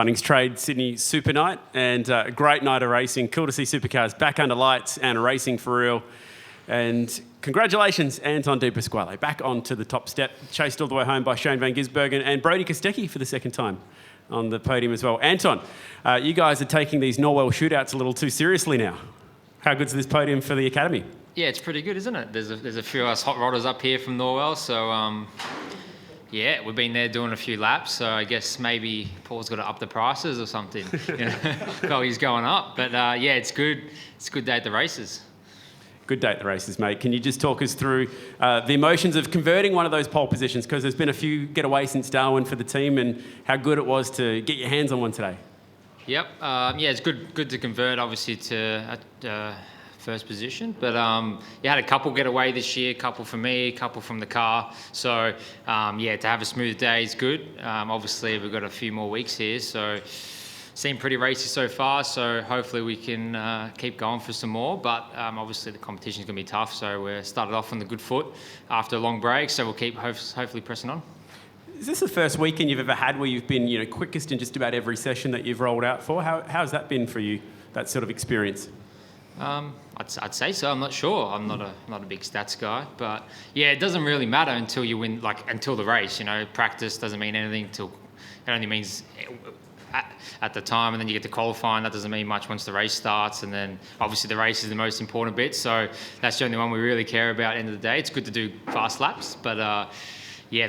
Bunnings Trade Sydney SuperNight, and a great night of racing. Cool to see supercars back under lights and racing for real. And congratulations, Anton de Pasquale, back onto the top step, chased all the way home by Shane van Gisbergen and Brodie Kostecki for the second time on the podium as well. Anton, you guys are taking these Norwell shootouts a little too seriously now. How good's this podium for the Academy? Yeah, it's pretty good, isn't it? There's a few of us hot rodders up here from Norwell, so yeah, we've been there doing a few laps, so I guess maybe Paul's got to up the prices or something. You know, value's going up, but yeah, it's good. It's a good day at the races. Good day at the races, mate. Can you just talk us through the emotions of converting one of those pole positions? Because there's been a few getaways since Darwin for the team, and how good it was to get your hands on one today. Yep. Yeah, it's good to convert, obviously, to first position. But you had a couple get away this year, a couple for me, a couple from the car. So yeah, to have a smooth day is good. Obviously, we've got a few more weeks here, so seemed pretty racy so far. So hopefully we can keep going for some more. But obviously the competition is going to be tough. So we started off on the good foot after a long break. So we'll keep hopefully pressing on. Is this the first weekend you've ever had where you've been, quickest in just about every session that you've rolled out for? How's that been for you, that sort of experience? I'd say so. I'm not sure. I'm not a big stats guy, but yeah, it doesn't really matter until you win, until the race. Practice doesn't mean anything it only means at the time, and then you get to qualifying. That doesn't mean much once the race starts, and then obviously the race is the most important bit. So that's the only one we really care about. At the end of the day, it's good to do fast laps, but yeah,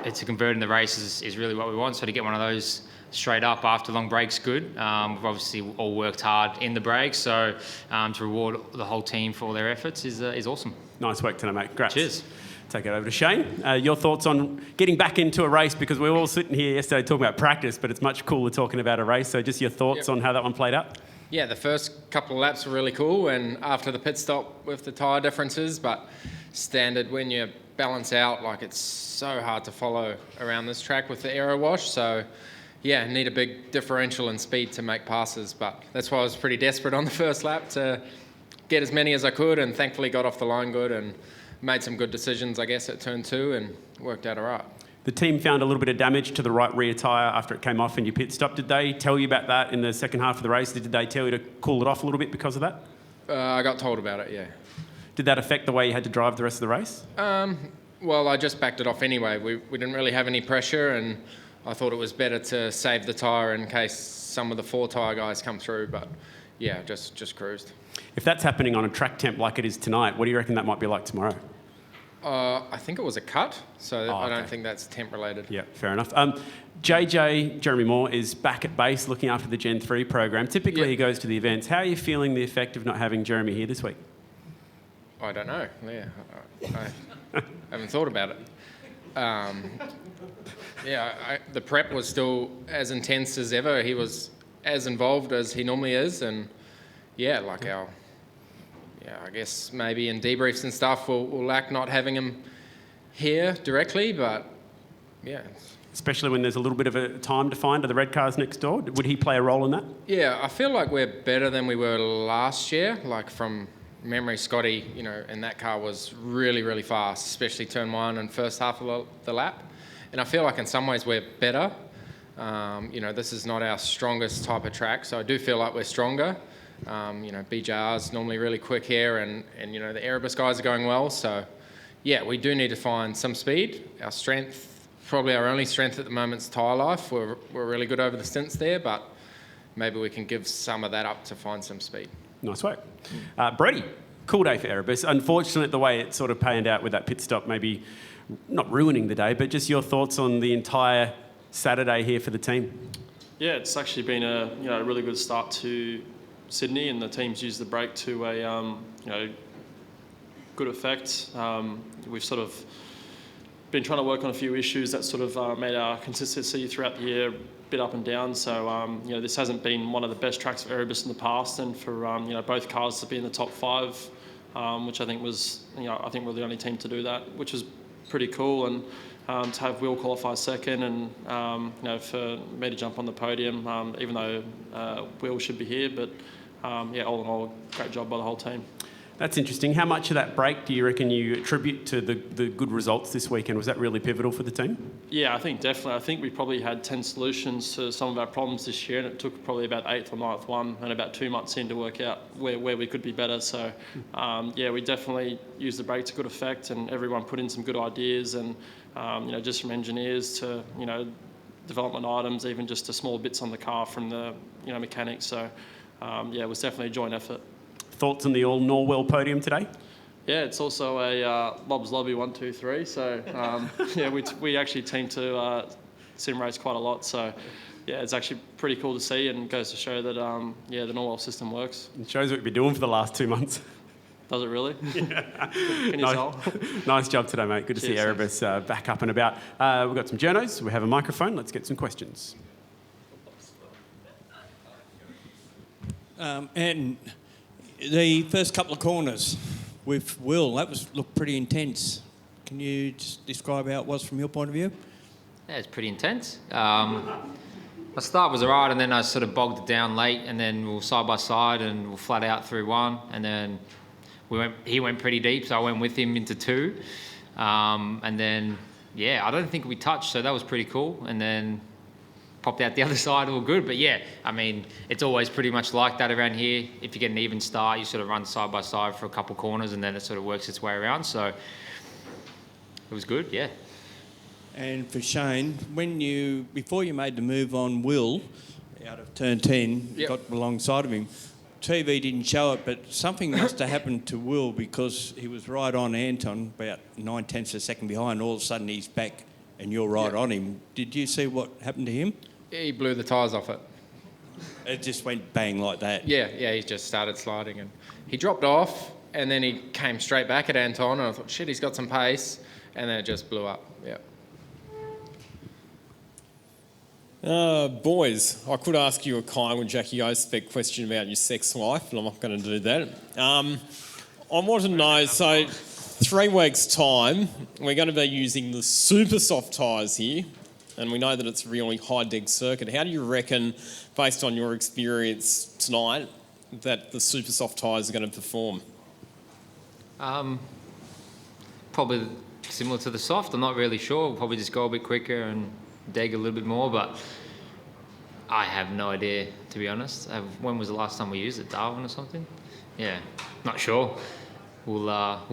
it's converting the races is really what we want. So to get one of those straight up after long break's good. We've obviously all worked hard in the break, so to reward the whole team for all their efforts is awesome. Nice work tonight, mate. Congrats. Cheers. Take it over to Shane. Your thoughts on getting back into a race, because we were all sitting here yesterday talking about practice, but it's much cooler talking about a race. So just your thoughts on how that one played out? Yeah, the first couple of laps were really cool, and after the pit stop with the tyre differences, but standard when you balance out, it's so hard to follow around this track with the aero wash. So yeah, need a big differential in speed to make passes, but that's why I was pretty desperate on the first lap to get as many as I could, and thankfully got off the line good and made some good decisions, I guess, at turn 2 and worked out all right. The team found a little bit of damage to the right rear tyre after it came off in your pit stop. Did they tell you about that in the second half of the race? Did they tell you to cool it off a little bit because of that? I got told about it, yeah. Did that affect the way you had to drive the rest of the race? Well, I just backed it off anyway. We didn't really have any pressure, and I thought it was better to save the tyre in case some of the 4 tyre guys come through, but yeah, just cruised. If that's happening on a track temp like it is tonight, what do you reckon that might be like tomorrow? I think it was a cut, so I don't think that's temp related. Yeah, fair enough. Jeremy Moore is back at base looking after the Gen 3 program. Typically he goes to the events. How are you feeling the effect of not having Jeremy here this week? I don't know. Yeah, I haven't thought about it. The prep was still as intense as ever. He was as involved as he normally is, and I guess maybe in debriefs and stuff we'll lack not having him here directly, but yeah. Especially when there's a little bit of a time defined to the red cars next door. Would he play a role in that? Yeah, I feel like we're better than we were last year. From memory, Scotty, in that car was really, really fast, especially turn 1 and first half of the lap. And I feel like in some ways we're better. This is not our strongest type of track, so I do feel like we're stronger. BJR's normally really quick here, and the Erebus guys are going well. So, yeah, we do need to find some speed. Our strength, probably our only strength at the moment is tyre life. We're really good over the stints there, but maybe we can give some of that up to find some speed. Nice work. Brodie, cool day for Erebus. Unfortunate the way it sort of panned out with that pit stop, maybe not ruining the day, but just your thoughts on the entire Saturday here for the team. Yeah, it's actually been a really good start to Sydney, and the team's used the break to a good effect. We've sort of been trying to work on a few issues that sort of made our consistency throughout the year a bit up and down. So this hasn't been one of the best tracks for Erebus in the past, and for both cars to be in the top 5, which I think was I think we're the only team to do that, which was pretty cool. And to have Will qualify second, and for me to jump on the podium, even though Will should be here, but all in all, great job by the whole team. That's interesting. How much of that break do you reckon you attribute to the good results this weekend? Was that really pivotal for the team? Yeah, I think definitely. I think we probably had 10 solutions to some of our problems this year, and it took probably about 8th or 9th one and about 2 months in to work out where we could be better. So, we definitely used the break to good effect, and everyone put in some good ideas, and, just from engineers to, development items, even just to small bits on the car from the, mechanics. So, it was definitely a joint effort. Thoughts on the all Norwell podium today? Yeah, it's also a Bob's Lobby 1, 2, 3. So, we actually team to sim race quite a lot. So, it's actually pretty cool to see, and goes to show that, the Norwell system works. It shows what we've been doing for the last 2 months. Does it really? Yeah. Can you tell? Nice job today, mate. Good to see Erebus back up and about. We've got some journos. We have a microphone. Let's get some questions. And the first couple of corners with Will, looked pretty intense. Can you just describe how it was from your point of view? Yeah, it's pretty intense. My start was alright, and then I sort of bogged it down late, and then we were side by side, and we were flat out through 1, and then he went pretty deep, so I went with him into 2, and then I don't think we touched, so that was pretty cool, and then popped out the other side, all good. But it's always pretty much like that around here. If you get an even start, you sort of run side by side for a couple corners, and then it sort of works its way around. So it was good, yeah. And for Shane, before you made the move on Will out of turn 10, you got alongside of him. TV didn't show it, but something must have happened to Will, because he was right on Anton, about 9/10 of a second behind. All of a sudden he's back and you're right on him. Did you see what happened to him? He blew the tyres off it. It just went bang like that. Yeah, he just started sliding, and he dropped off, and then he came straight back at Anton, and I thought, shit, he's got some pace, and then it just blew up. Boys, I could ask you a Kyle and Jackie O-spec question about your sex life, but I'm not going to do that. I want to know, so 3 weeks' time, we're going to be using the super soft tyres here, and we know that it's a really high-deg circuit. How do you reckon, based on your experience tonight, that the super soft tyres are going to perform? Probably similar to the soft. I'm not really sure. We'll probably just go a bit quicker and deg a little bit more, but I have no idea, to be honest. When was the last time we used it? Darwin or something? Yeah, not sure. We'll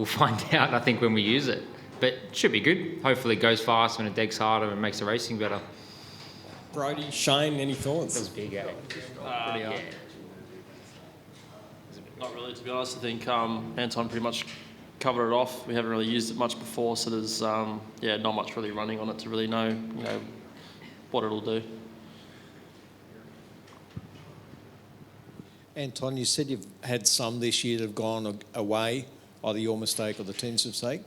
find out, I think, when we use it. But it should be good. Hopefully it goes fast when it degs harder and makes the racing better. Brodie, Shane, any thoughts? That was big, eh? Not really, to be honest. I think Anton pretty much covered it off. We haven't really used it much before, so there's not much really running on it to really know what it'll do. Anton, you said you've had some this year that have gone away, either your mistake or the team's mistake.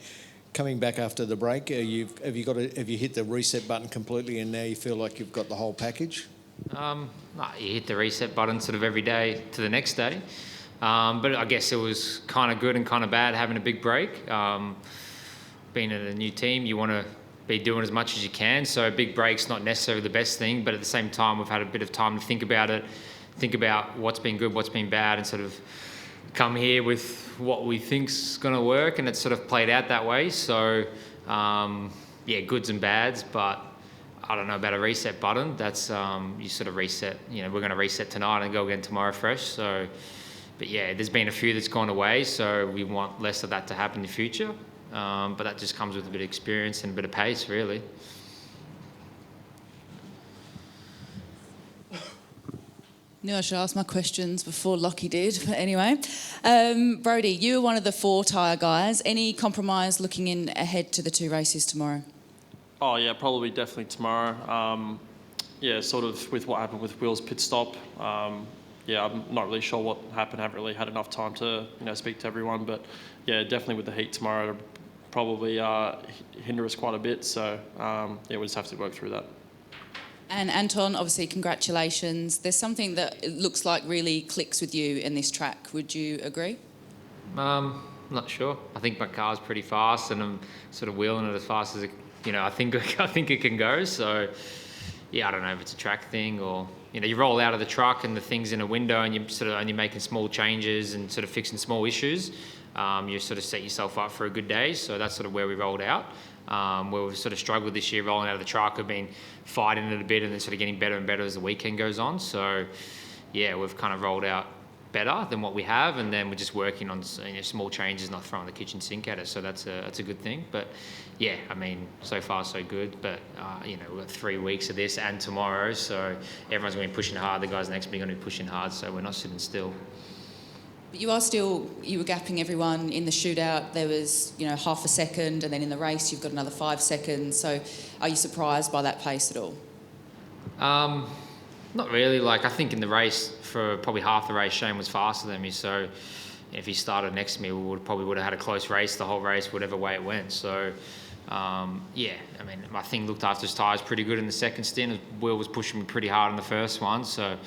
Coming back after the break, have you hit the reset button completely, and now you feel like you've got the whole package? You hit the reset button sort of every day to the next day. But I guess it was kind of good and kind of bad having a big break. Being in a new team, you want to be doing as much as you can. So a big break's not necessarily the best thing, but at the same time, we've had a bit of time to think about it, think about what's been good, what's been bad, and sort of come here with what we think's going to work, and it's sort of played out that way. So, goods and bads, but I don't know about a reset button. That's, you sort of reset, we're going to reset tonight and go again tomorrow fresh. So, but there's been a few that's gone away, so we want less of that to happen in the future. But that just comes with a bit of experience and a bit of pace, really. Knew I should ask my questions before Lockie did, but anyway. Brodie, you were one of the 4 tyre guys. Any compromise looking ahead to the 2 races tomorrow? Oh yeah, probably definitely tomorrow. Sort of with what happened with Will's pit stop. I'm not really sure what happened. I haven't really had enough time to speak to everyone, but definitely with the heat tomorrow, it'll probably hinder us quite a bit. So we'll just have to work through that. And Anton, obviously, congratulations. There's something that it looks like really clicks with you in this track. Would you agree? Not sure. I think my car's pretty fast, and I'm sort of wheeling it as fast as I think it can go. So I don't know if it's a track thing or you roll out of the truck and the thing's in a window and you're sort of only making small changes and sort of fixing small issues. you sort of set yourself up for a good day. So that's sort of where we rolled out. Where we've sort of struggled this year rolling out of the truck. We've been fighting it a bit and then sort of getting better and better as the weekend goes on. So, yeah, we've kind of rolled out better than what we have, and then we're just working on small changes, not throwing the kitchen sink at it. So that's a good thing. But yeah, I mean, so far so good. But we've got 3 weeks of this and tomorrow, so everyone's going to be pushing hard. The guys next to me are going to be pushing hard, so we're not sitting still. But you were gapping everyone in the shootout. There was, half a second, and then in the race you've got another 5 seconds. So are you surprised by that pace at all? Not really. Like, I think in the race, for probably half the race, Shane was faster than me. So if he started next to me, we probably would have had a close race the whole race, whatever way it went. So, I mean, my thing looked after his tyres pretty good in the second stint. Will was pushing me pretty hard in the first one, so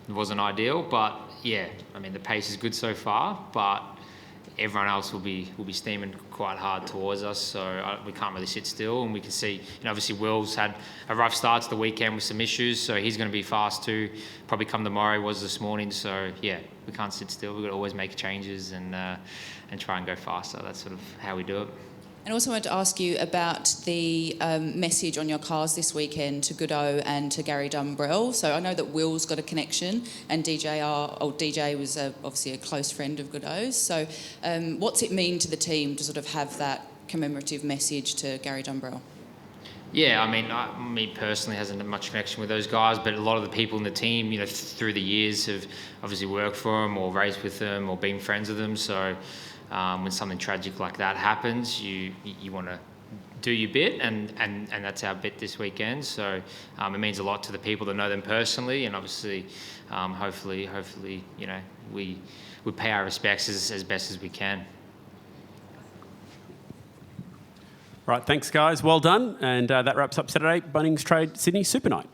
it wasn't ideal. But, yeah, I mean, the pace is good so far, but everyone else will be steaming quite hard towards us, so we can't really sit still. And we can see, obviously Will's had a rough start to the weekend with some issues, so he's going to be fast too. Probably come tomorrow, he was this morning. So yeah, we can't sit still. We've got to always make changes and try and go faster. That's sort of how we do it. And also wanted to ask you about the message on your cars this weekend to Godot and to Gary Dumbrell. So I know that Will's got a connection, and DJ was obviously a close friend of Godot's. So what's it mean to the team to sort of have that commemorative message to Gary Dumbrell? Yeah, I mean, me personally hasn't had much connection with those guys, but a lot of the people in the team, through the years have obviously worked for them or raced with them or been friends with them. So when something tragic like that happens, you want to do your bit, and that's our bit this weekend. So it means a lot to the people that know them personally, and obviously, hopefully, we pay our respects as best as we can. Right, thanks guys, well done, and that wraps up Saturday Bunnings Trade Sydney Super Night.